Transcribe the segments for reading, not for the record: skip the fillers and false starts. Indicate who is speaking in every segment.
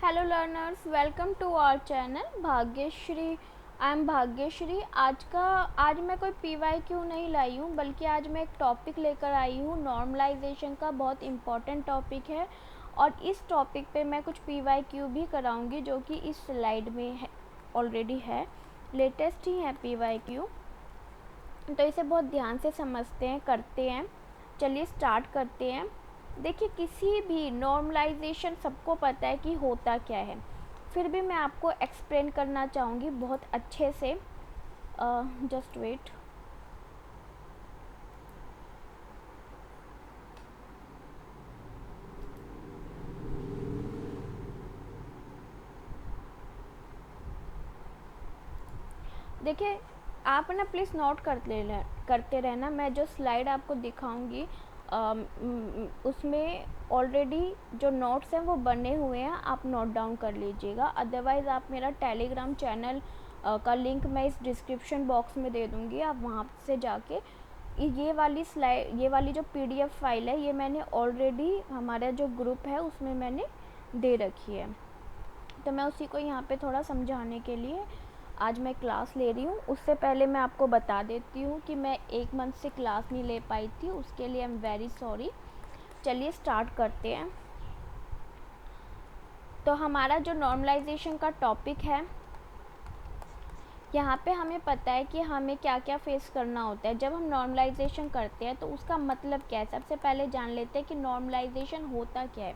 Speaker 1: Hello learners, welcome to our channel Bhagyashree. I am Bhagyashree. आज मैं कोई पीवाईक्यू नहीं लाई हूँ, बल्कि आज मैं एक टॉपिक लेकर आई हूँ। नॉर्मलाइजेशन का बहुत इम्पॉर्टेंट टॉपिक है और इस टॉपिक पे मैं कुछ पीवाईक्यू भी कराऊंगी, जो कि इस स्लाइड में है, ऑलरेडी है, लेटेस्ट ही है पीवाईक्यू। तो इसे बहुत ध्यान से समझते हैं, करते हैं। चलिए स्टार्ट करते हैं। देखिए, किसी भी नॉर्मलाइजेशन सबको पता है कि होता क्या है, फिर भी मैं आपको एक्सप्लेन करना चाहूँगी बहुत अच्छे से। Just wait. देखिए, आप ना प्लीज़ नोट करते रहना। मैं जो स्लाइड आपको दिखाऊंगी उसमें ऑलरेडी जो नोट्स हैं वो बने हुए हैं, आप नोट डाउन कर लीजिएगा। अदरवाइज़ आप मेरा टेलीग्राम चैनल का लिंक मैं इस डिस्क्रिप्शन बॉक्स में दे दूँगी, आप वहाँ से जाके ये वाली जो पीडीएफ फाइल है, ये मैंने ऑलरेडी हमारा जो ग्रुप है उसमें मैंने दे रखी है। तो मैं उसी को यहाँ पे थोड़ा समझाने के लिए आज मैं क्लास ले रही हूँ। उससे पहले मैं आपको बता देती हूँ कि मैं 1 मंथ से क्लास नहीं ले पाई थी, उसके लिए आई एम वेरी सॉरी। चलिए स्टार्ट करते हैं। तो हमारा जो नॉर्मलाइजेशन का टॉपिक है, यहाँ पे हमें पता है कि हमें क्या क्या फेस करना होता है जब हम नॉर्मलाइजेशन करते हैं। तो उसका मतलब क्या है, सबसे पहले जान लेते हैं कि नॉर्मलाइजेशन होता क्या है।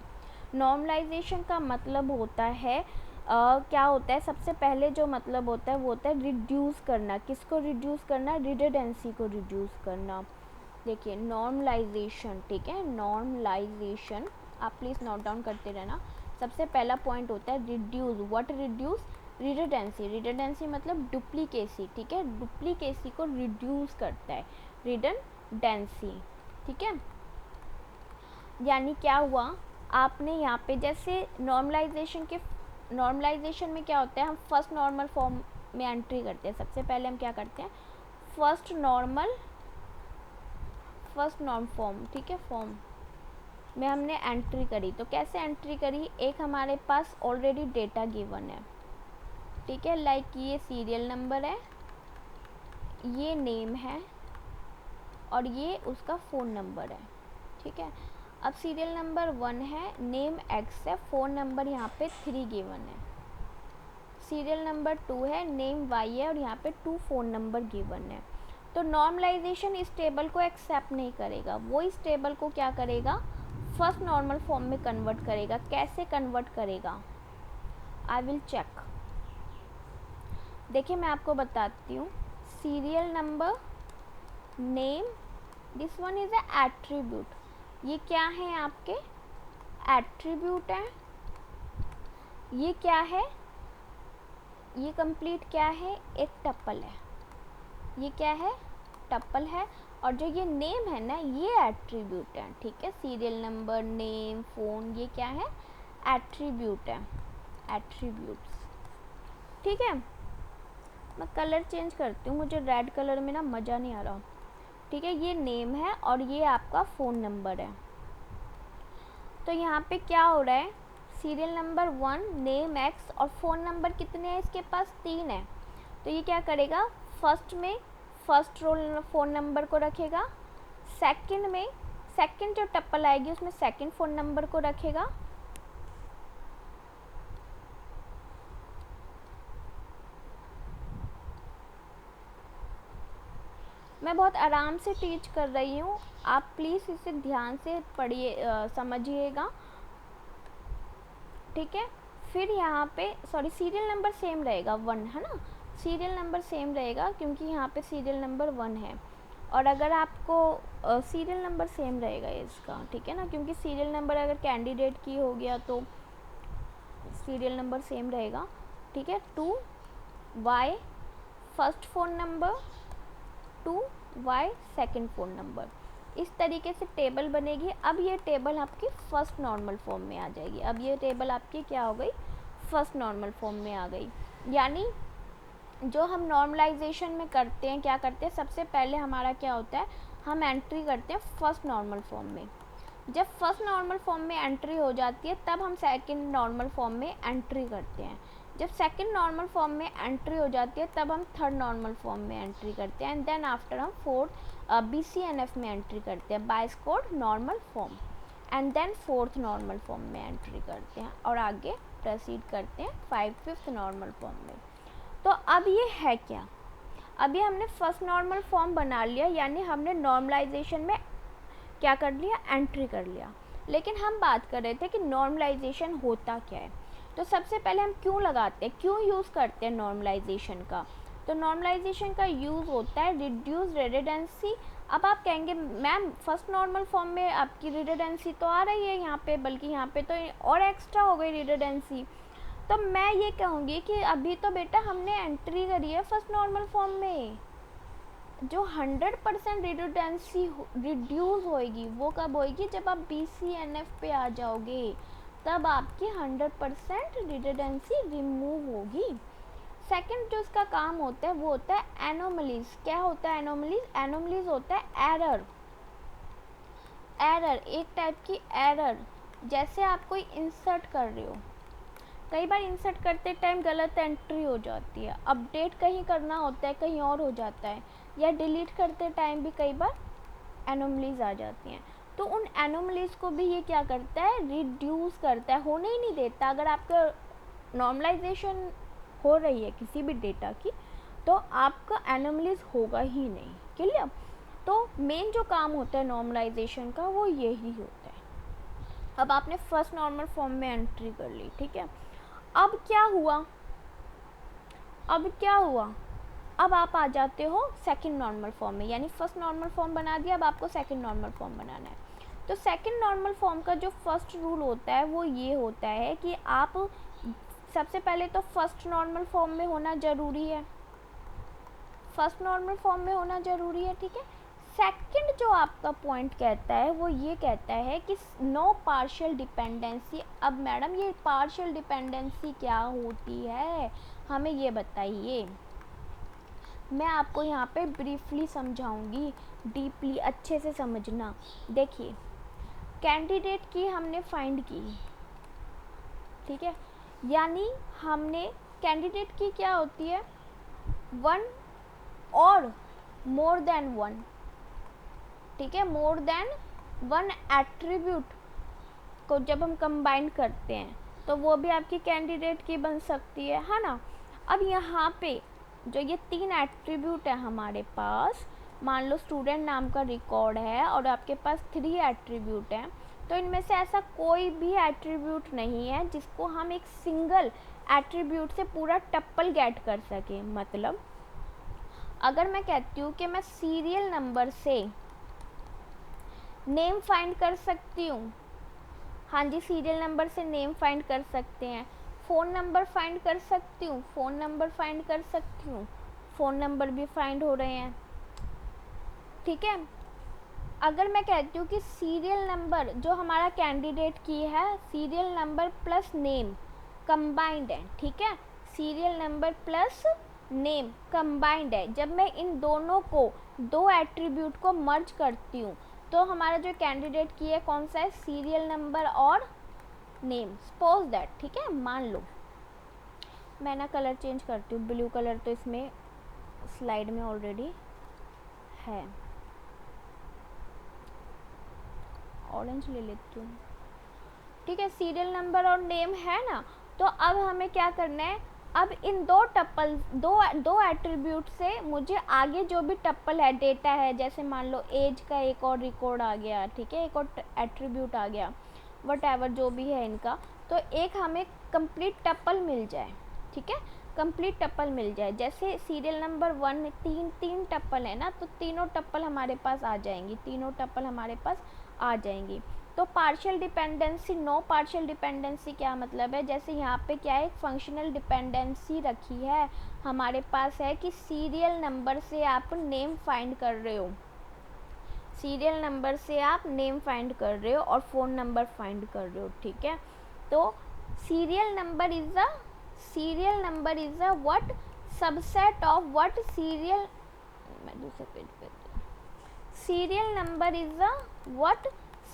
Speaker 1: नॉर्मलाइजेशन का मतलब होता है क्या होता है, सबसे पहले जो मतलब होता है वो होता है रिड्यूस करना। किसको रिड्यूस करना? रिडंडेंसी को रिड्यूस करना। देखिए नॉर्मलाइजेशन, ठीक है, नॉर्मलाइजेशन आप प्लीज़ नोट डाउन करते रहना। सबसे पहला पॉइंट होता है reduce. What reduce? Redundancy. Redundancy मतलब डुप्लीकेसी, ठीक है, डुप्लीकेसी को रिड्यूस करता है रिडंडेंसी, ठीक है। यानी क्या हुआ, आपने यहाँ पे जैसे नॉर्मलाइजेशन में क्या होता है, हम फर्स्ट नॉर्मल फॉर्म में एंट्री करते हैं। सबसे पहले हम क्या करते हैं, फर्स्ट नॉर्म फॉर्म, ठीक है, फॉर्म में हमने एंट्री करी। तो कैसे एंट्री करी, एक हमारे पास ऑलरेडी डेटा गिवन है, ठीक है, लाइक ये सीरियल नंबर है, ये नेम है और ये उसका फ़ोन नंबर है, ठीक है। अब सीरियल नंबर 1 है, नेम X है, फ़ोन नंबर यहाँ पे 3 गिवन है। सीरियल नंबर 2 है, नेम Y है और यहाँ पे 2 फ़ोन नंबर गिवन है। तो नॉर्मलाइजेशन इस टेबल को एक्सेप्ट नहीं करेगा, वो इस टेबल को क्या करेगा, फर्स्ट नॉर्मल फॉर्म में कन्वर्ट करेगा। कैसे कन्वर्ट करेगा, आई विल चेक। देखिए मैं आपको बताती हूँ। Serial number, name, this one is a attribute. ये क्या है, आपके एट्रीब्यूट है। ये क्या है, ये कंप्लीट क्या है, एक टपल है। ये क्या है, टपल है। और जो ये नेम है ना, ये एट्रीब्यूट है, ठीक है। सीरियल नंबर, नेम, फ़ोन, ये क्या है, एट्रीब्यूट है, एट्रीब्यूट्स, ठीक है। मैं कलर चेंज करती हूँ, मुझे रेड कलर में ना मज़ा नहीं आ रहा, ठीक है। ये नेम है और ये आपका फ़ोन नंबर है। तो यहाँ पे क्या हो रहा है, सीरियल नंबर 1, नेम X और फ़ोन नंबर कितने हैं इसके पास, 3 है। तो ये क्या करेगा, फर्स्ट में फर्स्ट रोल फ़ोन नंबर को रखेगा, सेकंड में सेकंड जो टप्पल आएगी उसमें सेकंड फ़ोन नंबर को रखेगा, मैं बहुत आराम से टीच कर रही हूँ, आप प्लीज़ इसे ध्यान से पढ़िए, समझिएगा, ठीक है। फिर यहाँ पे सॉरी, सीरियल नंबर सेम रहेगा 1, है ना, सीरियल नंबर सेम रहेगा क्योंकि यहाँ पे सीरियल नंबर 1 है। और अगर आपको सीरियल नंबर सेम रहेगा इसका, ठीक है ना, क्योंकि सीरियल नंबर अगर कैंडिडेट की हो गया तो सीरियल नंबर सेम रहेगा, ठीक है। 2Y first phone number, 2Y second phone number, इस तरीके से टेबल बनेगी। अब ये टेबल आपकी फर्स्ट नॉर्मल फॉर्म में आ जाएगी। अब ये टेबल आपकी क्या हो गई, फर्स्ट नॉर्मल फॉर्म में आ गई। यानी जो हम नॉर्मलाइजेशन में करते हैं, क्या करते हैं, सबसे पहले हमारा क्या होता है, हम एंट्री करते हैं फर्स्ट नॉर्मल फॉर्म में। जब फर्स्ट नॉर्मल फॉर्म में एंट्री हो जाती है तब हम सेकंड नॉर्मल फॉर्म में एंट्री करते हैं। जब सेकंड नॉर्मल फॉर्म में एंट्री हो जाती है तब हम थर्ड नॉर्मल फॉर्म में एंट्री करते हैं, एंड देन आफ्टर हम फोर्थ BCNF में एंट्री करते हैं, Boyce Codd normal form, and then fourth normal form में एंट्री करते हैं और आगे प्रोसीड करते हैं फिफ्थ नॉर्मल फॉर्म में। तो अब ये है क्या, अभी हमने फर्स्ट नॉर्मल फॉर्म बना लिया, यानी हमने नॉर्मलाइजेशन में क्या कर लिया, एंट्री कर लिया। लेकिन हम बात कर रहे थे कि नॉर्मलाइजेशन होता क्या है। तो सबसे पहले हम क्यों लगाते हैं, क्यों यूज़ करते हैं नॉर्मलाइजेशन का। तो नॉर्मलाइजेशन का यूज़ होता है रिड्यूस रिडंडेंसी। अब आप कहेंगे मैम फर्स्ट नॉर्मल फॉर्म में आपकी रिडंडेंसी तो आ रही है यहाँ पे, बल्कि यहाँ पे तो और एक्स्ट्रा हो गई रिडंडेंसी। तो मैं ये कहूँगी कि अभी तो बेटा हमने एंट्री करी है फर्स्ट नॉर्मल फॉर्म में, जो 100% रिडंडेंसी रिड्यूस होएगी वो कब होएगी, जब आप BCNF पे आ जाओगे, तब आपकी 100% रिडंडेंसी रिमूव होगी। सेकंड जो इसका काम होता है वो होता है एनोमलीज। क्या होता है एनोमलीज, एनोमलीज होता है एरर, एक टाइप की एरर। जैसे आप कोई इंसर्ट कर रहे हो, कई बार इंसर्ट करते टाइम गलत एंट्री हो जाती है, अपडेट कहीं करना होता है कहीं और हो जाता है, या डिलीट करते टाइम भी कई बार एनोमलीज आ जाती हैं। तो उन एनोमलीज को भी ये क्या करता है, रिड्यूस करता है, होने ही नहीं देता। अगर आपका नॉर्मलाइजेशन हो रही है किसी भी डेटा की तो आपका एनोमलीज होगा ही नहीं। क्लियर। तो मेन जो काम होता है नॉर्मलाइजेशन का वो यही होता है। अब आपने फर्स्ट नॉर्मल फॉर्म में एंट्री कर ली, ठीक है। अब क्या हुआ, अब आप आ जाते हो सेकंड नॉर्मल फॉर्म में, यानी फर्स्ट नॉर्मल फॉर्म बना दिया, अब आपको सेकंड नॉर्मल फॉर्म बनाना है। तो सेकंड नॉर्मल फॉर्म का जो फर्स्ट रूल होता है वो ये होता है कि आप सबसे पहले तो फर्स्ट नॉर्मल फॉर्म में होना ज़रूरी है, फर्स्ट नॉर्मल फॉर्म में होना ज़रूरी है, ठीक है। सेकंड जो आपका पॉइंट कहता है वो ये कहता है कि नो पार्शियल डिपेंडेंसी। अब मैडम ये पार्शियल डिपेंडेंसी क्या होती है, हमें ये बताइए। मैं आपको यहाँ पे ब्रीफली समझाऊंगी, डीपली अच्छे से समझना। देखिए कैंडिडेट की हमने फाइंड की, ठीक है, यानी हमने कैंडिडेट की क्या होती है, वन और मोर देन वन, ठीक है, मोर देन वन एट्रीब्यूट को जब हम कंबाइन करते हैं तो वो भी आपकी कैंडिडेट की बन सकती है ना। अब यहाँ पे जो ये 3 एट्रीब्यूट है हमारे पास, मान लो स्टूडेंट नाम का रिकॉर्ड है और आपके पास 3 एट्रीब्यूट हैं, तो इनमें से ऐसा कोई भी एट्रीब्यूट नहीं है जिसको हम एक सिंगल एट्रीब्यूट से पूरा टप्पल गेट कर सकें। मतलब अगर मैं कहती हूँ कि मैं सीरियल नंबर से नेम फाइंड कर सकती हूँ, हाँ जी सीरियल नंबर से नेम फाइंड कर सकते हैं, फ़ोन नंबर फाइंड कर सकती हूँ, फ़ोन नंबर फाइंड कर सकती हूँ, फ़ोन नंबर भी फाइंड हो रहे हैं, ठीक है। अगर मैं कहती हूँ कि सीरियल नंबर जो हमारा कैंडिडेट की है, serial number plus name combined है, ठीक है, serial number plus name combined है, जब मैं इन दोनों को, दो एट्रीब्यूट को मर्ज करती हूँ तो हमारा जो कैंडिडेट की है कौन सा है, सीरियल नंबर और नेम। सपोज दैट, ठीक है, मान लो मैं ना कलर चेंज करती हूँ, ब्लू कलर तो इसमें स्लाइड में ऑलरेडी है, ऑरेंज ले लेती हूँ, ठीक है, सीरियल नंबर और नेम है ना। तो अब हमें क्या करना है, अब इन दो टप्पल, दो एट्रीब्यूट से मुझे आगे जो भी टप्पल है, डेटा है, जैसे मान लो एज का एक और रिकॉर्ड आ गया, ठीक है, एक और एट्रीब्यूट आ गया, वटएवर जो भी है इनका, तो एक हमें कंप्लीट टप्पल मिल जाए, ठीक है, कंप्लीट टप्पल मिल जाए। जैसे सीरियल नंबर 1 तीन टप्पल है ना, तो तीनों टप्पल हमारे पास आ जाएंगी, तीनों टप्पल हमारे पास आ जाएंगी। तो partial dependency, no partial dependency क्या मतलब है, जैसे यहाँ पे क्या है, फंक्शनल डिपेंडेंसी रखी है हमारे पास है कि सीरियल नंबर से आप नेम फाइंड कर रहे हो, सीरियल नंबर से आप नेम फाइंड कर रहे हो और फ़ोन नंबर फाइंड कर रहे हो, ठीक है। तो serial number is a what, subset of what, serial, मैं दूसरे पेज पे, serial number is a what,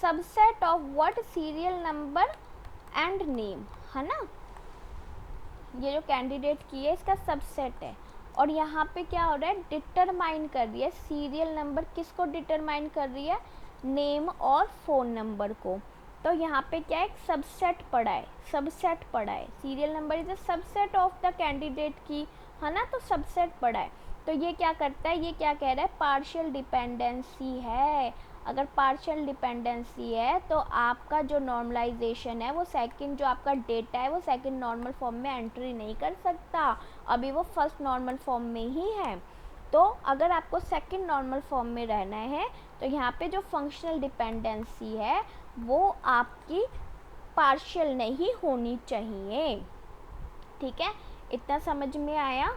Speaker 1: subset of what, serial number and name, है ना। ये जो कैंडिडेट की है इसका सबसेट है। और यहाँ पे क्या हो रहा है, डिटरमाइन कर रही है सीरियल नंबर, किसको डिटरमाइन कर रही है, नेम और फ़ोन नंबर को। तो यहाँ पे क्या है, सबसेट पड़ा है, सबसेट पड़ा है, serial number is a subset of the candidate की, है ना। तो सबसेट पड़ा है, तो ये क्या करता है, ये क्या कह रहा है, पार्शियल डिपेंडेंसी है। अगर पार्शियल डिपेंडेंसी है तो आपका जो नॉर्मलाइजेशन है वो सेकंड, जो आपका डेटा है वो सेकंड नॉर्मल फॉर्म में एंट्री नहीं कर सकता, अभी वो फर्स्ट नॉर्मल फॉर्म में ही है। तो अगर आपको सेकंड नॉर्मल फॉर्म में रहना है तो यहाँ पे जो फंक्शनल डिपेंडेंसी है वो आपकी पार्शियल नहीं होनी चाहिए, ठीक है। इतना समझ में आया।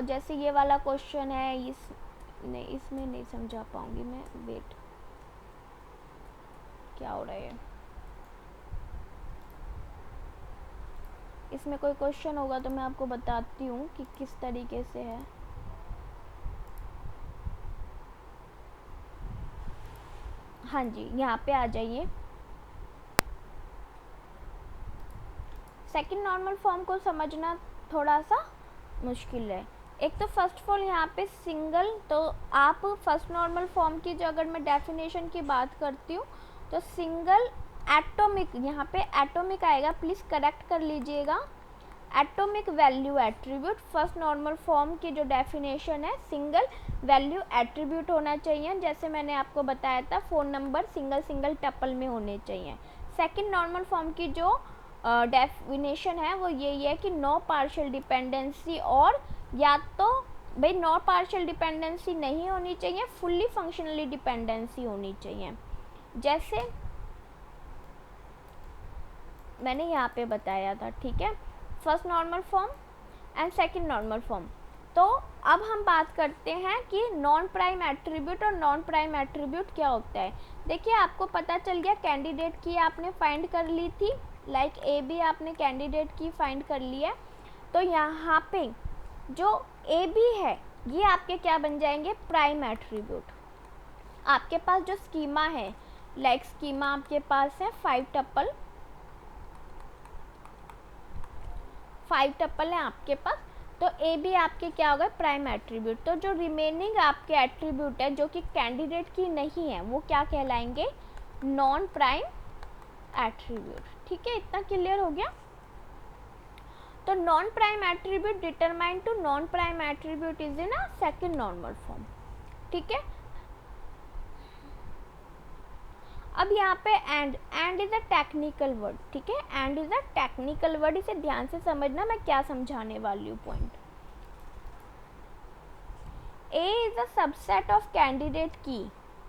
Speaker 1: जैसे ये वाला क्वेश्चन है, इसमें नहीं समझा पाऊंगी मैं, वेट, क्या हो रहा है, इसमें कोई क्वेश्चन होगा तो मैं आपको बताती हूँ कि किस तरीके से है। हाँ जी, यहाँ पे आ जाइए। सेकंड नॉर्मल फॉर्म को समझना थोड़ा सा मुश्किल है। एक तो फर्स्ट ऑफ ऑल यहाँ पे सिंगल, तो आप फर्स्ट नॉर्मल फॉर्म की जो अगर मैं डेफिनेशन की बात करती हूँ तो सिंगल एटॉमिक, यहाँ पे एटॉमिक आएगा, प्लीज़ करेक्ट कर लीजिएगा। Atomic value attribute, first normal form की जो डेफिनेशन है, सिंगल वैल्यू एट्रीब्यूट होना चाहिए, जैसे मैंने आपको बताया था phone number single single tuple में होने चाहिए। सेकंड नॉर्मल फॉर्म की जो डेफिनेशन है वो यही है कि नो पार्शियल डिपेंडेंसी, और या तो भाई नो पार्शियल डिपेंडेंसी नहीं होनी चाहिए, फुल्ली फंक्शनली डिपेंडेंसी होनी चाहिए। जैसे मैंने यहाँ पे बताया था, ठीक है, first normal form and second normal form. तो अब हम बात करते हैं कि नॉन प्राइम एट्रीब्यूट और नॉन प्राइम एट्रीब्यूट क्या होता है। देखिए आपको पता चल गया, कैंडिडेट की आपने फाइंड कर ली थी, लाइक ए बी आपने कैंडिडेट की फाइंड कर ली है। तो यहाँ पे जो ए बी है ये आपके क्या बन जाएंगे, प्राइम एट्रीब्यूट। आपके पास जो स्कीमा है, लाइक स्कीमा आपके पास है 5 टप्पल है आपके पास, तो ए बी आपके क्या होगा, प्राइम एट्रीब्यूट। तो जो रिमेनिंग आपके एट्रीब्यूट है जो कि कैंडिडेट की नहीं है वो क्या कहलाएंगे, नॉन प्राइम एट्रीब्यूट, ठीक है। इतना क्लियर हो गया। तो non prime attribute determine to non prime attribute is in a second normal form, ठीक है। अब यहाँ पे and is a technical word, ठीक है, and is a technical word, इसे ध्यान से समझना मैं क्या समझाने वाली हूँ point. A is a subset of candidate key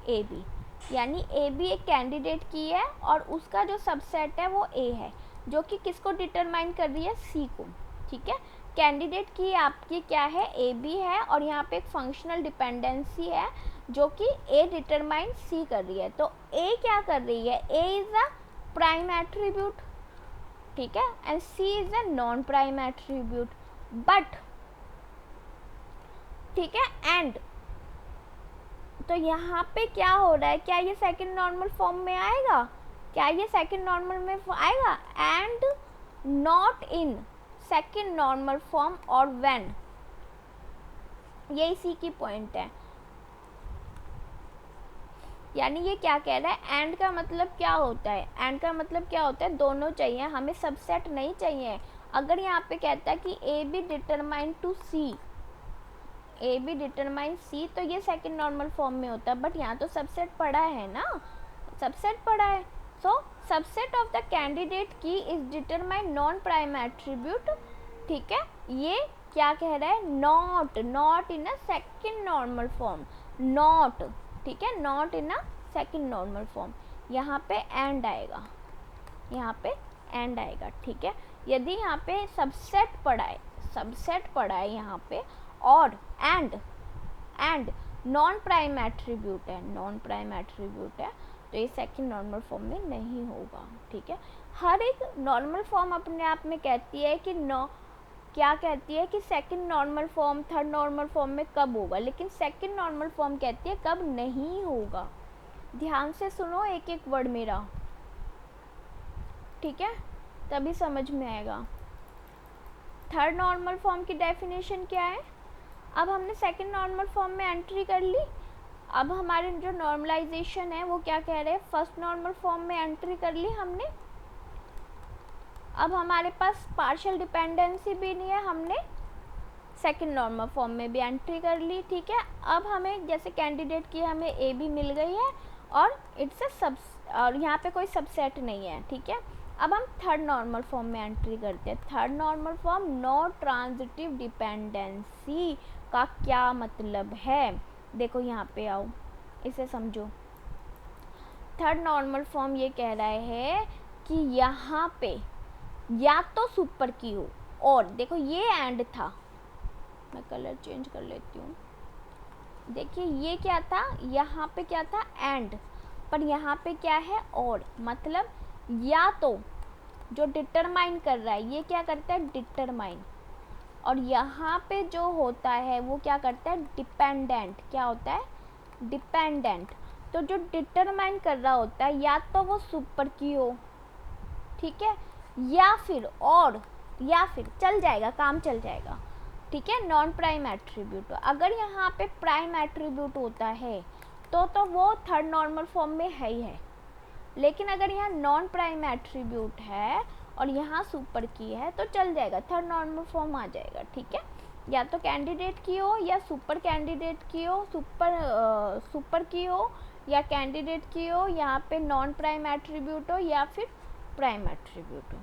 Speaker 1: A B, यानी ए बी एक कैंडिडेट की है और उसका जो सबसेट है वो ए है, जो कि किसको डिटरमाइन कर रही है, सी को, ठीक है। कैंडिडेट की आपकी क्या है, ए बी है, और यहाँ पे एक फंक्शनल डिपेंडेंसी है जो कि ए डिटरमाइन सी कर रही है। तो ए क्या कर रही है, A is a prime attribute, ठीक है, and C is a non prime attribute, but ठीक है, एंड तो यहाँ पे क्या हो रहा है, क्या ये सेकंड नॉर्मल फॉर्म में आएगा, क्या ये सेकंड नॉर्मल में आएगा, and not in second normal form और व्हेन, ये इसी की पॉइंट है। यानी ये क्या कह रहा है, एंड का मतलब क्या होता है, एंड का मतलब क्या होता है, दोनों चाहिए, हमें सबसेट नहीं चाहिए। अगर यहाँ पे कहता है कि A B determine to C, A B determine C, तो ये सेकंड नॉर्मल फॉर्म में होता है, बट यहाँ तो सबसेट पड़ा है ना, सबसेट पड़ा है। सो सबसेट ऑफ द कैंडिडेट की is determine non prime attribute, ठीक है। ये क्या कह रहा है, not in a second normal form, not, ठीक है, not in a second normal form. यहाँ पे एंड आएगा, यहाँ पे एंड आएगा, ठीक है। यदि यहाँ पे सबसेट पड़ा है यहाँ पे, और एंड नॉन प्राइम एट्रीब्यूट है, तो ये सेकंड नॉर्मल फॉर्म में नहीं होगा, ठीक है। हर एक नॉर्मल फॉर्म अपने आप में कहती है कि क्या कहती है कि second normal form third normal form में कब होगा, लेकिन सेकंड नॉर्मल फॉर्म कहती है कब नहीं होगा, ध्यान से सुनो एक एक वर्ड मेरा, ठीक है, तभी समझ में आएगा। थर्ड नॉर्मल फॉर्म की डेफिनेशन क्या है? अब हमने सेकंड नॉर्मल फॉर्म में एंट्री कर ली, अब हमारे जो नॉर्मलाइजेशन है वो क्या कह रहे हैं, फर्स्ट नॉर्मल फॉर्म में एंट्री कर ली हमने। अब हमारे पास पार्शियल डिपेंडेंसी भी नहीं है, हमने सेकंड नॉर्मल फॉर्म में भी एंट्री कर ली, ठीक है। अब हमें जैसे कैंडिडेट की हमें ए बी मिल गई है और इट्स अ और यहाँ पे कोई सबसेट नहीं है, ठीक है। अब हम थर्ड नॉर्मल फॉर्म में एंट्री करते हैं। Third normal form, no transitive dependency का क्या मतलब है? देखो यहाँ पे आओ, इसे समझो। थर्ड नॉर्मल फॉर्म ये कह रहा है कि यहाँ पे या तो सुपर की हो, और देखो ये एंड था, मैं कलर चेंज कर लेती हूँ। देखिए ये क्या था, यहाँ पे क्या था, एंड, पर यहाँ पे क्या है, और। मतलब या तो जो डिटरमाइन कर रहा है ये क्या करता है, डिटरमाइन, और यहाँ पे जो होता है वो क्या करता है, डिपेंडेंट। क्या होता है, डिपेंडेंट। तो जो डिटरमाइन कर रहा होता है या तो वो सुपर की हो, ठीक है, या फिर और, या फिर चल जाएगा, काम चल जाएगा, ठीक है, नॉन प्राइम एट्रीब्यूट। अगर यहाँ पे प्राइम एट्रीब्यूट होता है तो वो थर्ड नॉर्मल फॉर्म में है ही है, लेकिन अगर यहाँ नॉन प्राइम एट्रीब्यूट है और यहाँ सुपर की है तो चल जाएगा, थर्ड नॉर्मल फॉर्म आ जाएगा, ठीक है। या तो कैंडिडेट की हो या सुपर कैंडिडेट की हो, सुपर की हो या कैंडिडेट की हो, यहाँ पे नॉन प्राइम एट्रीब्यूट हो या फिर प्राइम एट्रीब्यूट हो,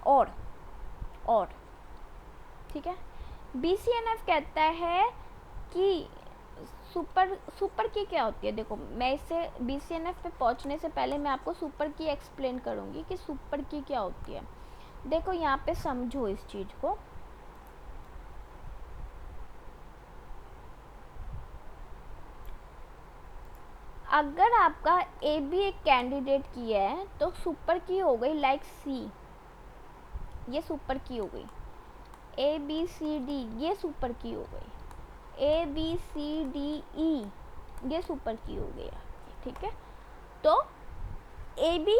Speaker 1: और ठीक है। BCNF कहता है कि सुपर की क्या होती है। देखो मैं इसे BCNF पे पहुंचने से पहले मैं आपको सुपर की एक्सप्लेन करूंगी कि सुपर की क्या होती है। देखो यहाँ पे समझो इस चीज को। अगर आपका ए बी एक कैंडिडेट की है तो सुपर की हो गई, लाइक सी, ये सुपर की हो गई। ABCD ये सुपर की हो गई, ABCDE ये सुपर की हो गई, ठीक है। तो AB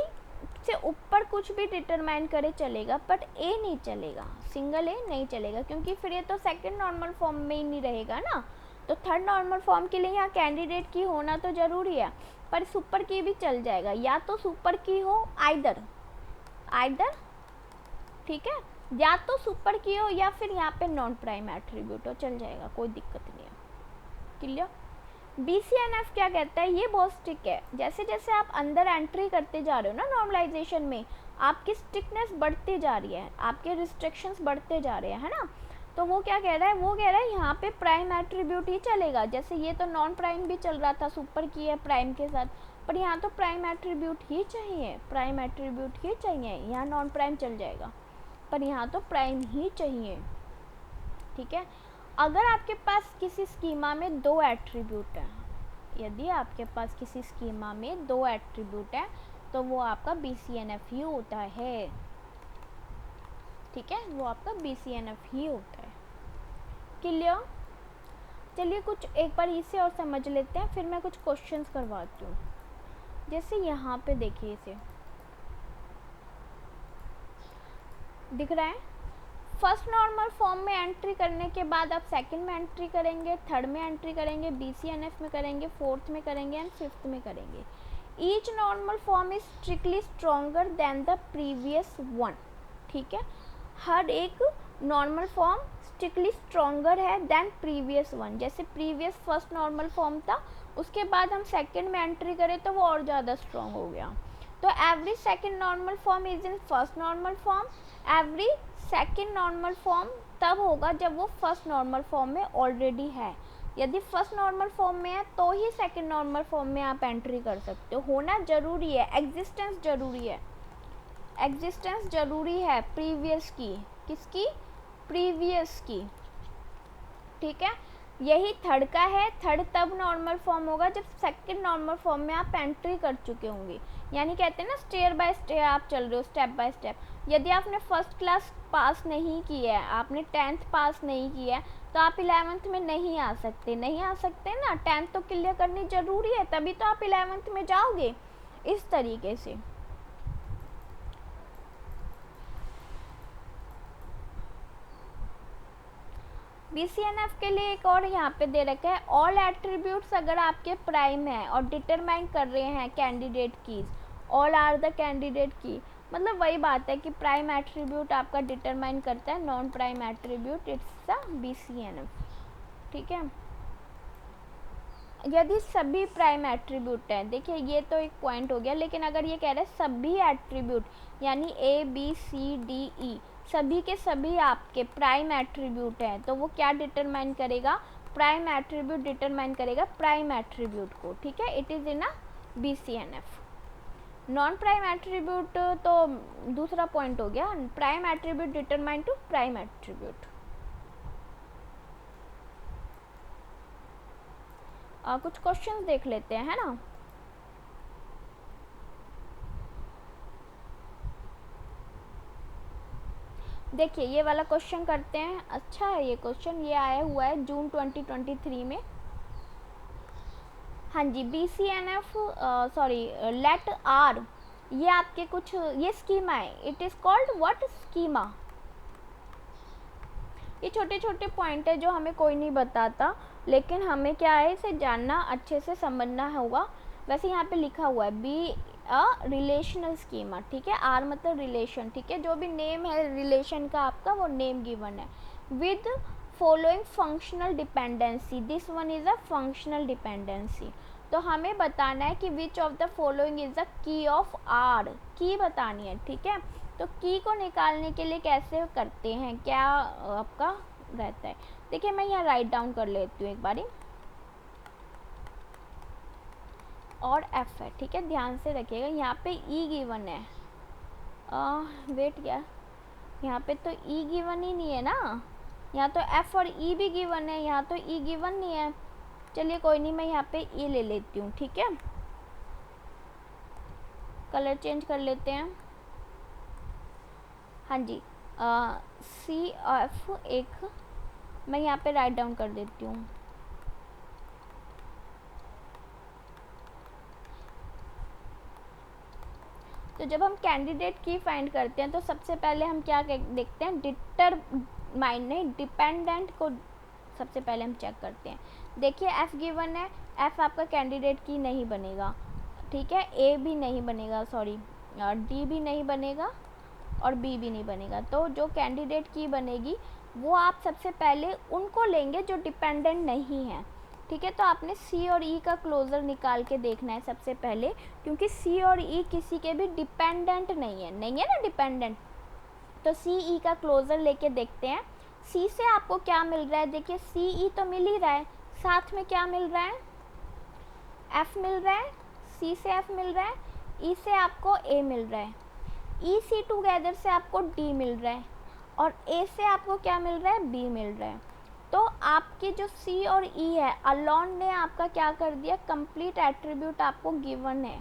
Speaker 1: से ऊपर कुछ भी डिटरमाइन करे चलेगा, बट A नहीं चलेगा, सिंगल A नहीं चलेगा, क्योंकि फिर ये तो सेकंड नॉर्मल फॉर्म में ही नहीं रहेगा ना। तो थर्ड नॉर्मल फॉर्म के लिए यहाँ कैंडिडेट की होना तो जरूरी है, पर सुपर की भी चल जाएगा, या तो सुपर की हो, आइदर, ठीक है, या तो सुपर की हो या फिर यहाँ पे नॉन प्राइम एट्रीब्यूट हो, चल जाएगा, कोई दिक्कत नहीं है, क्लियर। BCNF क्या कहता है, ये बहुत स्ट्रिक्ट है। जैसे जैसे आप अंदर एंट्री करते जा रहे हो ना नॉर्मलाइजेशन में, आपकी स्ट्रिक्टनेस बढ़ती जा रही है, आपके रिस्ट्रिक्शंस बढ़ते जा रहे हैं, है ना। तो वो क्या कह रहा है, वो कह रहा है यहाँ पे प्राइम एट्रीब्यूट ही चलेगा। जैसे ये तो नॉन प्राइम भी चल रहा था, सुपर की है प्राइम के साथ, पर यहाँ तो प्राइम एट्रीब्यूट ही चाहिए, प्राइम एट्रीब्यूट ही चाहिए। यहाँ नॉन प्राइम चल जाएगा, पर यहाँ तो प्राइम ही चाहिए, ठीक है। अगर आपके पास किसी स्कीमा में दो एट्रीब्यूट हैं, यदि आपके पास किसी स्कीमा में दो एट्रीब्यूट है तो वो आपका BCNF ही होता है, ठीक है, वो आपका BCNF ही होता है, क्लियर। चलिए कुछ एक बार इसे और समझ लेते हैं, फिर मैं कुछ क्वेश्चंस करवाती हूँ। जैसे यहाँ पे देखिए, इसे दिख रहा है, फर्स्ट नॉर्मल फॉर्म में एंट्री करने के बाद आप सेकंड में एंट्री करेंगे, थर्ड में एंट्री करेंगे, BCNF में करेंगे, फोर्थ में करेंगे एंड फिफ्थ में करेंगे। Each normal form is strictly stronger than the previous one, ठीक है। हर एक नॉर्मल फॉर्म स्ट्रिक्टली स्ट्रॉन्गर है देन प्रीवियस वन। जैसे प्रीवियस फर्स्ट नॉर्मल फॉर्म था, उसके बाद हम सेकंड में एंट्री करें तो वो और ज़्यादा स्ट्रॉन्ग हो गया। तो every second normal form is in first normal form, every second normal form तब होगा जब वो फर्स्ट नॉर्मल फॉर्म में ऑलरेडी है। यदि फर्स्ट नॉर्मल फॉर्म में है तो ही सेकंड नॉर्मल फॉर्म में आप एंट्री कर सकते हो, होना जरूरी है, एग्जिस्टेंस जरूरी है, एग्जिस्टेंस जरूरी है प्रीवियस की, किसकी, प्रीवियस की, ठीक है। यही थर्ड का है। थर्ड तब नॉर्मल फॉर्म होगा जब सेकंड नॉर्मल फॉर्म में आप एंट्री कर चुके होंगे, यानी कहते हैं ना स्टेयर बाय स्टेयर आप चल रहे हो, स्टेप बाय स्टेप। यदि आपने फर्स्ट क्लास पास नहीं किया है, आपने 10th पास नहीं किया है, तो आप 11th में नहीं आ सकते। नहीं आ सकते ना, 10th तो क्लियर करनी ज़रूरी है, तभी तो आप 11th में जाओगे। इस तरीके से BCNF के लिए एक और यहाँ पे दे रखा है, ऑल एट्रीब्यूट्स अगर आपके प्राइम है और डिटरमाइन कर रहे हैं candidate keys, all are the candidate key, मतलब वही बात है कि प्राइम एट्रीब्यूट आपका डिटरमाइन करता है, non prime attribute it's a BCNF। ठीक है, यदि सभी प्राइम एट्रीब्यूट हैं, देखिए ये तो एक पॉइंट हो गया, लेकिन अगर ये कह रहे हैं सभी एट्रीब्यूट यानी ABCDE सभी के सभी आपके प्राइम एट्रीब्यूट हैं, तो वो क्या डिटरमाइन करेगा, प्राइम एट्रीब्यूट डिटरमाइन करेगा प्राइम एट्रीब्यूट को। ठीक है, it is in a BCNF। Non prime attribute तो दूसरा पॉइंट हो गया, prime attribute determine to prime attribute. कुछ क्वेश्चंस देख लेते हैं, है ना। देखिए ये वाला क्वेश्चन करते हैं, अच्छा है ये क्वेश्चन, ये आया हुआ है जून 2023 में। हाँ जी, BCNF सॉरी लेट आर, ये आपके कुछ ये स्कीमा है, it is called what, schema. ये छोटे छोटे पॉइंट है जो हमें कोई नहीं बताता, लेकिन हमें क्या है इसे जानना, अच्छे से समझना होगा। वैसे यहाँ पे लिखा हुआ है बी अ रिलेशनल स्कीमा। ठीक है, आर मतलब रिलेशन। ठीक है, जो भी नेम है रिलेशन का आपका वो नेम गिवन है। With following functional dependency, this one is a functional dependency. तो हमें बताना है कि which of the following is the key of R, key बतानी है। ठीक है, तो की को निकालने के लिए कैसे करते हैं, क्या आपका रहता है। देखिए मैं यहाँ राइट डाउन कर लेती हूँ एक बारी, और एफ है। ठीक है, ध्यान से रखिएगा, यहाँ पे ई गिवन है, वेट क्या, यहाँ पे तो ई गिवन ही नहीं है ना, यहाँ तो एफ और ई भी गिवन है, यहाँ तो ई गिवन नहीं है। चलिए कोई नहीं, मैं यहाँ पे ई ले लेती हूँ। ठीक है, कलर चेंज कर लेते हैं। हाँ जी, CF एक मैं यहाँ पे राइट डाउन कर देती हूँ। तो जब हम कैंडिडेट की फाइंड करते हैं तो सबसे पहले हम क्या देखते हैं, डिटरमाइन नहीं, डिपेंडेंट को सबसे पहले हम चेक करते हैं। देखिए एफ गिवन है, एफ आपका कैंडिडेट की नहीं बनेगा। ठीक है, ए भी नहीं बनेगा, सॉरी डी भी नहीं बनेगा और बी भी नहीं बनेगा। तो जो कैंडिडेट की बनेगी वो आप सबसे पहले उनको लेंगे जो डिपेंडेंट नहीं है। ठीक है, तो आपने सी और ई का क्लोज़र निकाल के देखना है सबसे पहले, क्योंकि सी और ई किसी के भी डिपेंडेंट नहीं है ना डिपेंडेंट। तो सी ई का क्लोज़र लेके देखते हैं। सी से आपको क्या मिल रहा है, देखिए सी ई तो मिल ही रहा है, साथ में क्या मिल रहा है, एफ मिल रहा है, सी से एफ मिल रहा है, ई से आपको ए मिल रहा है, ई सी टूगेदर से आपको डी मिल रहा है, और ए से आपको क्या मिल रहा है, बी मिल रहा है। तो आपके जो सी और ई है, अलोन ने आपका क्या कर दिया, कंप्लीट एट्रीब्यूट आपको गिवन है,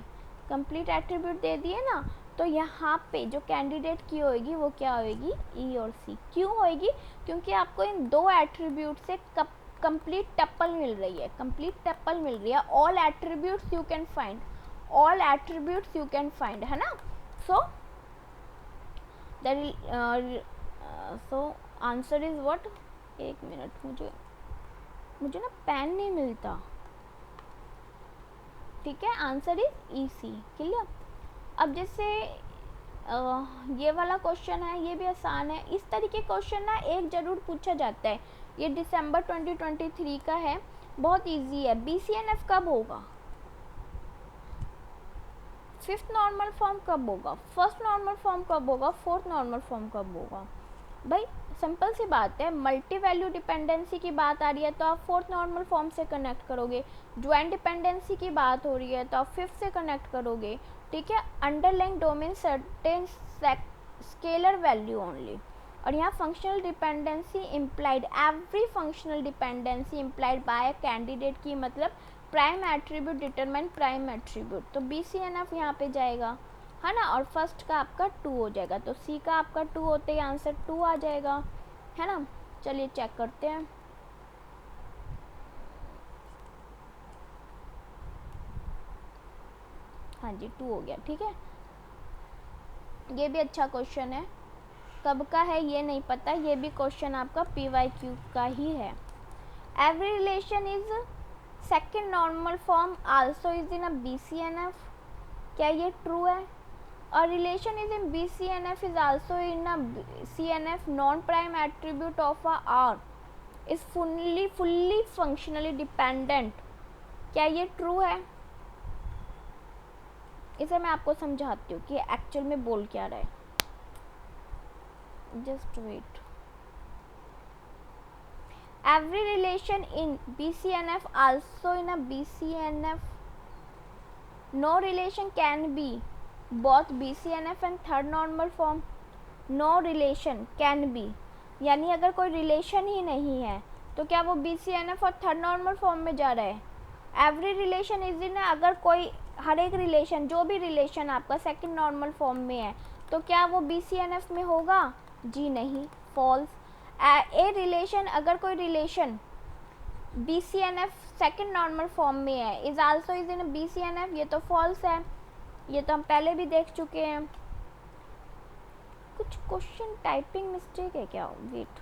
Speaker 1: कंप्लीट एट्रीब्यूट दे दिए ना। तो यहाँ पे जो कैंडिडेट की होएगी वो क्या होएगी, ई और सी। क्यों होएगी, क्योंकि आपको इन दो एट्रीब्यूट से कंप्लीट टप्पल मिल रही है, कंप्लीट टप्पल मिल रही है। All attributes you can find, all attributes you can find, है ना। So so answer is what, एक मिनट, मुझे ना पेन नहीं मिलता। ठीक है, answer is E C, clear. अब जैसे ये वाला क्वेश्चन है, ये भी आसान है। इस तरीके क्वेश्चन ना एक ज़रूर पूछा जाता है, ये दिसंबर 2023 का है, बहुत इजी है। BCNF कब होगा, फिफ्थ नॉर्मल फॉर्म कब होगा, फर्स्ट नॉर्मल फॉर्म कब होगा, फोर्थ नॉर्मल फॉर्म कब होगा। भाई सिंपल सी बात है, मल्टी वैल्यू डिपेंडेंसी की बात आ रही है तो आप फोर्थ नॉर्मल फॉर्म से कनेक्ट करोगे, ज्वाइंट डिपेंडेंसी की बात हो रही है तो आप फिफ्थ से कनेक्ट करोगे। ठीक है, underlying domain certain scalar value only, और यहाँ functional dependency implied, every functional dependency implied bye candidate key मतलब prime attribute determine prime attribute, तो BCNF यहाँ पे जाएगा है ना, और फर्स्ट का आपका 2 हो जाएगा, तो C का आपका 2 होते ही आंसर 2 आ जाएगा, है ना। चलिए चेक करते हैं। हाँ जी 2 हो गया, ठीक है। ये भी अच्छा क्वेश्चन है, कब का है ये नहीं पता, ये भी क्वेश्चन आपका PYQ का ही है। Every relation is second normal form also is in a BCNF, क्या ये ट्रू है? और relation is in BCNF is also in a CNF, non prime attribute of a R is fully functionally dependent, क्या ये true है? इसे मैं आपको समझाती हूँ कि एक्चुअल में बोल क्या रहा है, just wait. Every relation in BCNF also in a BCNF, no relation can be both BCNF and third normal form, no relation can be, यानी अगर कोई रिलेशन ही नहीं है तो क्या वो BCNF और थर्ड नॉर्मल फॉर्म में जा रहा है? एवरी रिलेशन इज इन, अगर कोई हर एक रिलेशन, जो भी रिलेशन आपका सेकंड नॉर्मल फॉर्म में है तो क्या वो BCNF में होगा? जी नहीं, फॉल्स। ए रिलेशन, अगर कोई relation BCNF second normal form में है is also is in BCNF, ये तो फॉल्स है, ये तो हम पहले भी देख चुके हैं। कुछ क्वेश्चन टाइपिंग मिस्टेक है क्या? वेट,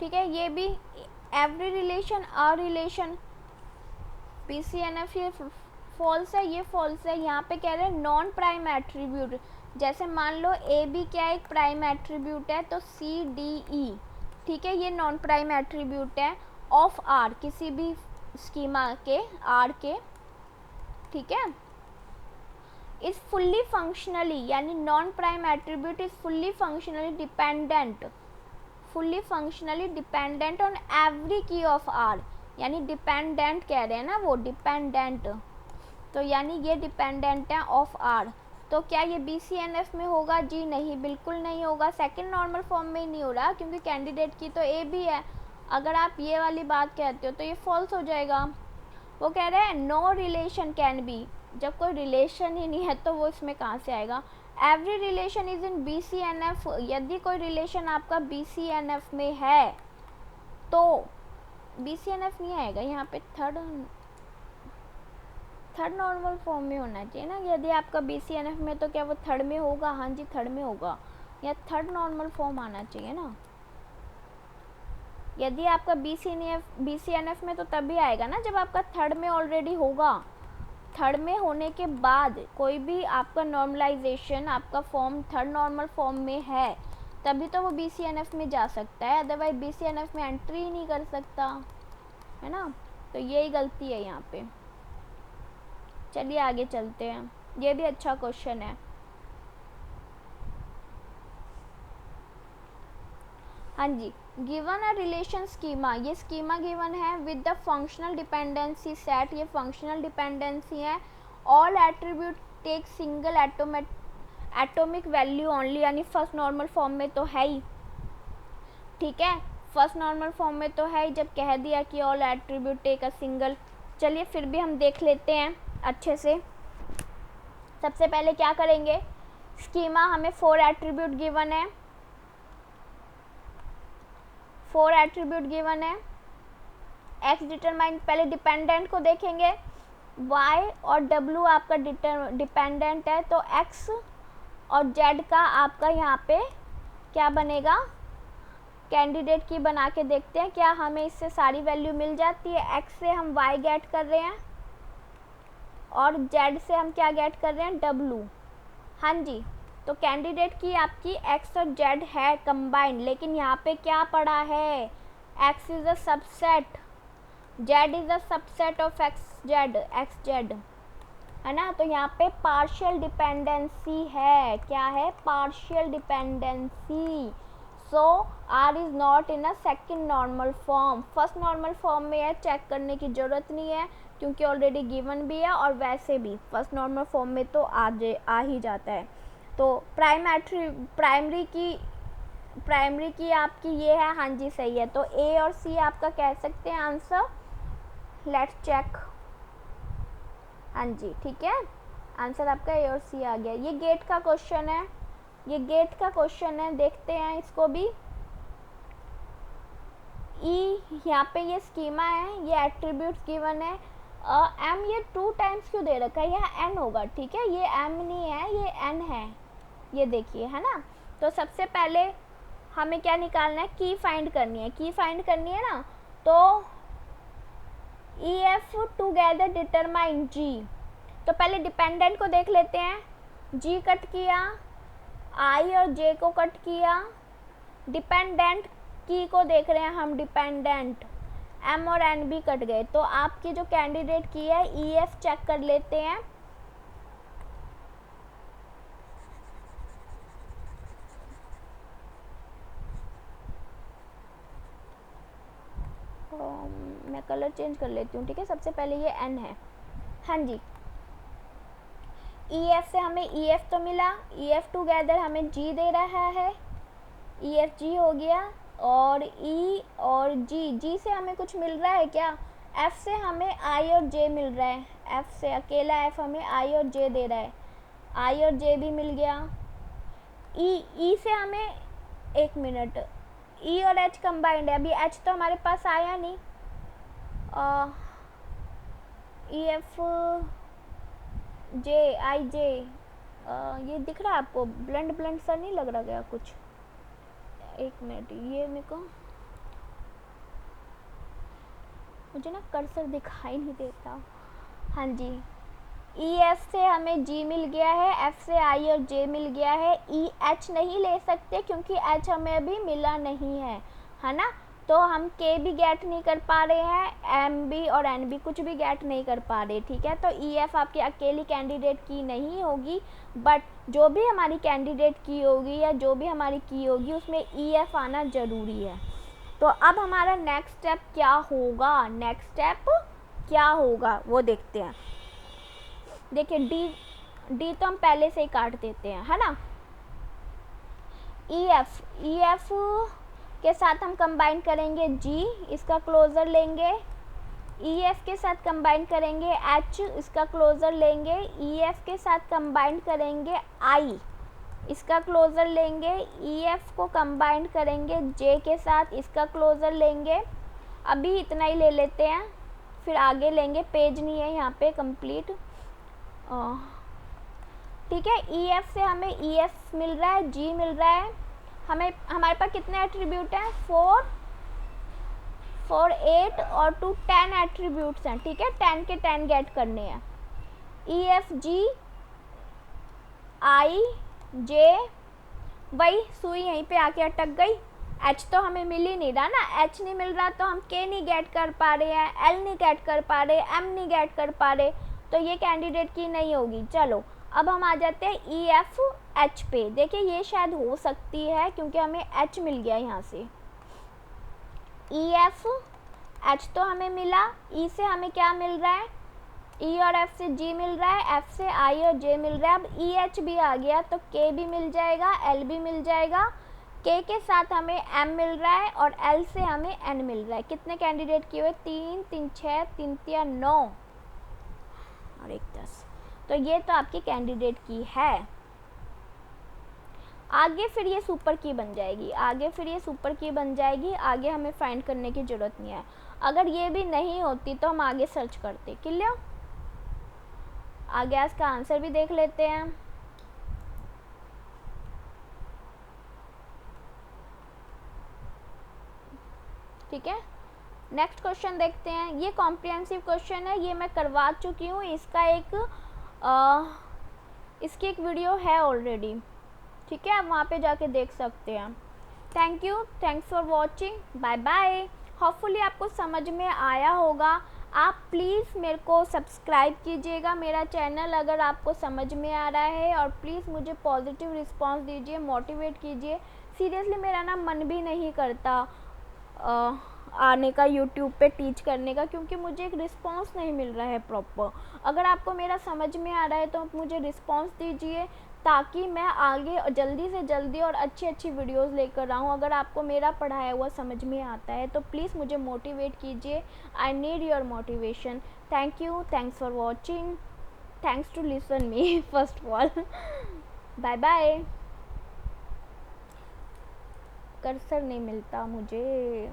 Speaker 1: ठीक है, ये भी every relation a relation BCNF ये फॉल्स है, ये फॉल्स है। यहाँ पे कह रहे हैं नॉन प्राइम एट्रीब्यूट, जैसे मान लो AB क्या एक प्राइम एट्रीब्यूट है तो CDE, ठीक है, ये नॉन प्राइम एट्रीब्यूट है ऑफ R, किसी भी स्कीमा के R के, ठीक है। इज फुल्ली फंक्शनली, यानी non prime attribute is fully functionally dependent, fully functionally dependent on every की ऑफ R, यानी डिपेंडेंट कह रहे हैं ना वो, डिपेंडेंट, तो यानी ये डिपेंडेंट है ऑफ R, तो क्या ये BCNF में होगा? जी नहीं, बिल्कुल नहीं होगा, सेकंड नॉर्मल फॉर्म में ही नहीं हो रहा क्योंकि कैंडिडेट की तो A भी है। अगर आप ये वाली बात कहते हो तो ये फॉल्स हो जाएगा। वो कह रहे हैं नो रिलेशन कैन बी, जब कोई रिलेशन ही नहीं है तो वो इसमें कहाँ से आएगा? Every relation is in BCNF, यदि कोई रिलेशन आपका BCNF में है तो BCNF नहीं आएगा, यहाँ पे थर्ड नॉर्मल फॉर्म में होना चाहिए ना। यदि आपका BCNF में तो क्या वो थर्ड में होगा? हाँ जी थर्ड में होगा, या थर्ड नॉर्मल फॉर्म आना चाहिए ना। यदि आपका BCNF में तो तभी आएगा ना जब आपका थर्ड में ऑलरेडी होगा, थर्ड में होने के बाद कोई भी आपका नॉर्मलाइजेशन, आपका फॉर्म थर्ड नॉर्मल फॉर्म में है तभी तो वो BCNF में जा सकता है, अदरवाइज BCNF में एंट्री ही नहीं कर सकता, है ना। तो यही गलती है यहाँ पे। चलिए आगे चलते हैं, ये भी अच्छा क्वेश्चन है। हाँ जी, गिवन अ रिलेशन स्कीमा, ये स्कीमा गिवन है with the functional dependency set, ये फंक्शनल डिपेंडेंसी है। All attribute take single atomic value only, यानी फर्स्ट नॉर्मल फॉर्म में तो है ही, ठीक है, फर्स्ट नॉर्मल फॉर्म में तो है ही जब कह दिया कि all attribute take a single. चलिए फिर भी हम देख लेते हैं अच्छे से। सबसे पहले क्या करेंगे, स्कीमा हमें 4 एट्रीब्यूट गिवन है, 4 एट्रीब्यूट गिवन है। एक्स डिटरमाइन, पहले डिपेंडेंट को देखेंगे, वाई और डब्ल्यू आपका डिपेंडेंट है तो एक्स और जेड का आपका यहाँ पे क्या बनेगा, कैंडिडेट की बना के देखते हैं क्या हमें इससे सारी वैल्यू मिल जाती है। एक्स से हम वाई गेट कर रहे हैं और जेड से हम क्या गेट कर रहे हैं, डब्ल्यू। हाँ जी, तो कैंडिडेट की आपकी एक्स और जेड है कंबाइंड, लेकिन यहाँ पे क्या पड़ा है, x is a subset, Z is a subset of x Z, है ना। तो यहाँ पे पार्शियल डिपेंडेंसी है, क्या है, partial dependency. So R is not in a second normal form. First normal form में है, चेक करने की ज़रूरत नहीं है क्योंकि ऑलरेडी गिवन भी है, और वैसे भी फर्स्ट नॉर्मल फॉर्म में तो आ ही जाता है। तो प्राइमरी की आपकी ये है, हाँ जी सही है। तो ए और सी आपका कह सकते हैं आंसर। लेट्स चेक, हाँ जी ठीक है, आंसर आपका ए और सी आ गया। ये गेट का क्वेश्चन है, ये गेट का क्वेश्चन है, देखते हैं इसको भी। यहाँ पे ये स्कीमा है, ये एट्रीब्यूट्स गिवन है। एम ये 2 टाइम्स क्यों दे रखा है, यह एन होगा, ठीक है, ये एम नहीं है, ये एन है, ये देखिए, है ना। तो सबसे पहले हमें क्या निकालना है, की फाइंड करनी है, की फाइंड करनी है ना। तो ई एफ टूगेदर डिटरमाइन जी। तो पहले डिपेंडेंट को देख लेते हैं, जी कट किया, आई और जे को कट किया, डिपेंडेंट की को देख रहे हैं हम, डिपेंडेंट एम और एन भी कट गए। तो आपकी जो कैंडिडेट की है ई एफ चेक कर लेते हैं। मैं कलर चेंज कर लेती हूँ, ठीक है। सबसे पहले ये एन है, हाँ जी। ई एफ से हमें ई एफ तो मिला, ई एफ टूगेदर हमें जी दे रहा है, ई एफ जी हो गया। और ई और जी से हमें कुछ मिल रहा है क्या, एफ से हमें आई और जे मिल रहा है, एफ से अकेला एफ हमें आई और जे दे रहा है, आई और जे भी मिल गया। ई से हमें, एक मिनट, ई और एच कंबाइंड है, अभी एच तो हमारे पास आया नहीं। ई एफ जे आई जे, ये दिख रहा है आपको, ब्लेंड सा नहीं लग रहा गया कुछ, एक मिनट, ये मेरे को, मुझे ना कर्सर दिखाई नहीं देता, हाँ जी। ई एफ से हमें जी मिल गया है, एफ से आई और जे मिल गया है। ई एच नहीं ले सकते क्योंकि एच हमें अभी मिला नहीं है ना। तो हम के भी गेट नहीं कर पा रहे हैं, एम भी और एन भी कुछ भी गेट नहीं कर पा रहे, ठीक है। तो ई एफ आपकी अकेली कैंडिडेट की नहीं होगी, बट जो भी हमारी कैंडिडेट की होगी या जो भी हमारी की होगी उसमें ई एफ आना ज़रूरी है। तो अब हमारा नेक्स्ट स्टेप क्या होगा, नेक्स्ट स्टेप क्या होगा वो देखते हैं। देखिए डी तो हम पहले से ही काट देते हैं, है ना। ई एफ के साथ हम कंबाइन करेंगे जी, इसका क्लोजर लेंगे। ई एफ के साथ कंबाइन करेंगे एच, इसका क्लोजर लेंगे। ई एफ के साथ कंबाइन करेंगे आई, इसका क्लोजर लेंगे। ई एफ को कंबाइन करेंगे जे के साथ, इसका क्लोजर लेंगे। अभी इतना ही ले लेते हैं, फिर आगे लेंगे, पेज नहीं है यहाँ पे कंप्लीट, ठीक है। ई एफ से हमें ई एफ मिल रहा है, जी मिल रहा है, हमारे पास कितने एट्रीब्यूट हैं, 4, 8 और 2, 10 एट्रीब्यूट्स हैं, ठीक है। 10 के 10 गेट करने हैं। ई एफ जी आई जे, वही सुई यहीं पे आके अटक गई। एच तो हमें मिल ही नहीं रहा ना, एच नहीं मिल रहा तो हम के नहीं गेट कर पा रहे हैं, एल नहीं गेट कर पा रहे, एम नहीं गेट कर पा रहे, तो ये कैंडिडेट की नहीं होगी। चलो अब हम आ जाते हैं ई एफ एच पे। देखिए ये शायद हो सकती है क्योंकि हमें एच मिल गया यहाँ से। ई एफ एच तो हमें मिला, ई से हमें क्या मिल रहा है, ई और एफ से जी मिल रहा है, एफ से आई और जे मिल रहा है। अब ई एच भी आ गया तो के भी मिल जाएगा, एल भी मिल जाएगा। के साथ हमें एम मिल रहा है और एल से हमें एन मिल रहा है। कितने कैंडिडेट किए हुए, 3, 3, 6, 3, 3, 9 और 1, 10। तो ये तो आपकी कैंडिडेट की है। आगे फिर ये सुपर की बन जाएगी, आगे फिर ये सुपर की बन जाएगी, आगे हमें फाइंड करने की ज़रूरत नहीं है। अगर ये भी नहीं होती तो हम आगे सर्च करते, क्लियर। आगे इसका आंसर भी देख लेते हैं। ठीक है, नेक्स्ट क्वेश्चन देखते हैं। ये कॉम्प्रिहेंसिव क्वेश्चन है, ये मैं करवा चुकी हूँ, इसका इसकी एक वीडियो है ऑलरेडी, ठीक है, आप वहाँ पे जाके देख सकते हैं। Thank you, thanks for watching, bye bye. Hopefully आपको समझ में आया होगा। आप प्लीज़ मेरे को सब्सक्राइब कीजिएगा मेरा चैनल अगर आपको समझ में आ रहा है, और प्लीज़ मुझे पॉजिटिव रिस्पांस दीजिए, मोटिवेट कीजिए। सीरियसली मेरा ना मन भी नहीं करता आने का यूट्यूब पे टीच करने का, क्योंकि मुझे एक रिस्पांस नहीं मिल रहा है प्रॉपर। अगर आपको मेरा समझ में आ रहा है तो आप मुझे रिस्पांस दीजिए, ताकि मैं आगे जल्दी से जल्दी और अच्छी अच्छी वीडियोस लेकर आऊँ। अगर आपको मेरा पढ़ाया हुआ समझ में आता है तो प्लीज़ मुझे मोटिवेट कीजिए। I need your motivation. Thank you, thanks for watching, thanks to listen me first of all. Bye bye. Cursor नहीं मिलता मुझे।